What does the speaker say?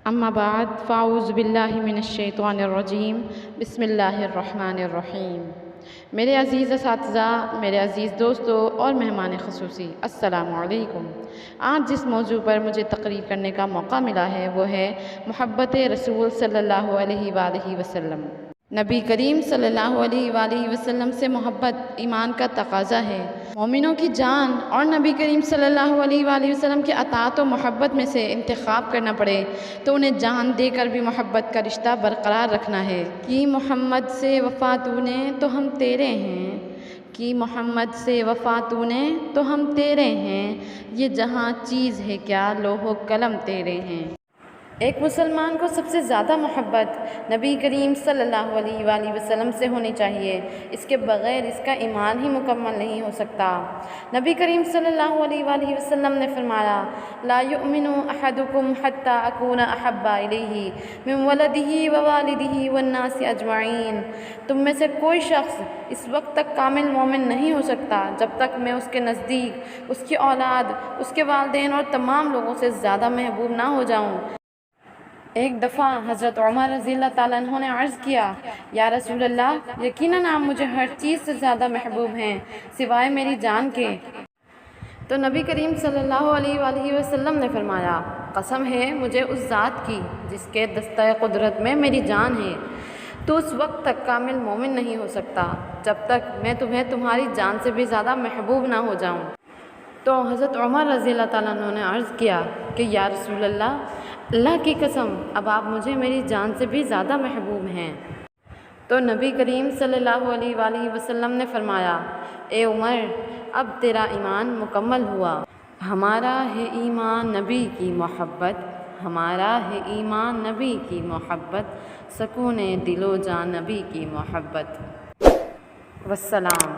اما بعد فاعوذ باللہ من الشیطان الرجیم بسم اللہ الرحمن الرحیم۔ میرے عزیز اساتذہ، میرے عزیز دوستو اور مہمان خصوصی، السلام علیکم۔ آج جس موضوع پر مجھے تقریر کرنے کا موقع ملا ہے وہ ہے محبت رسول صلی اللہ علیہ وآلہ وسلم۔ نبی کریم صلی اللہ علیہ وآلہ وسلم سے محبت ایمان کا تقاضا ہے۔ مومنوں کی جان اور نبی کریم صلی اللہ علیہ وآلہ وسلم کی اطاعت و محبت میں سے انتخاب کرنا پڑے تو انہیں جان دے کر بھی محبت کا رشتہ برقرار رکھنا ہے۔ کہ محمد سے وفا تو نے تو ہم تیرے ہیں، کہ محمد سے وفا تو نے تو ہم تیرے ہیں، یہ جہاں چیز ہے کیا لوح و قلم تیرے ہیں۔ ایک مسلمان کو سب سے زیادہ محبت نبی کریم صلی اللہ علیہ وآلہ وسلم سے ہونی چاہیے، اس کے بغیر اس کا ایمان ہی مکمل نہیں ہو سکتا۔ نبی کریم صلی اللہ علیہ وآلہ وسلم نے فرمایا، لا یؤمن احدکم حتی اکون احب الیہ من ولدہ ووالدہ والناس اجمعین۔ تم میں سے کوئی شخص اس وقت تک کامل مومن نہیں ہو سکتا جب تک میں اس کے نزدیک، اس کی اولاد، اس کے والدین اور تمام لوگوں سے زیادہ محبوب نہ ہو جاؤں۔ ایک دفعہ حضرت عمر رضی اللہ تعالیٰ عنہ نے عرض کیا، یا رسول اللہ، یقیناً آپ مجھے ہر چیز سے زیادہ محبوب ہیں سوائے میری جان کے۔ تو نبی کریم صلی اللہ علیہ وآلہ وسلم نے فرمایا، قسم ہے مجھے اس ذات کی جس کے دستہ قدرت میں میری جان ہے، تو اس وقت تک کامل مومن نہیں ہو سکتا جب تک میں تمہیں تمہاری جان سے بھی زیادہ محبوب نہ ہو جاؤں۔ تو حضرت عمر رضی اللہ تعالیٰ عنہ نے عرض کیا کہ یا رسول اللہ کی قسم، اب آپ مجھے میری جان سے بھی زیادہ محبوب ہیں۔ تو نبی کریم صلی اللہ علیہ وآلہ وسلم نے فرمایا، اے عمر، اب تیرا ایمان مکمل ہوا۔ ہمارا ہے ایمان نبی کی محبت، ہمارا ہے ایمان نبی کی محبت، سکون دل و جان نبی کی محبت۔ والسلام۔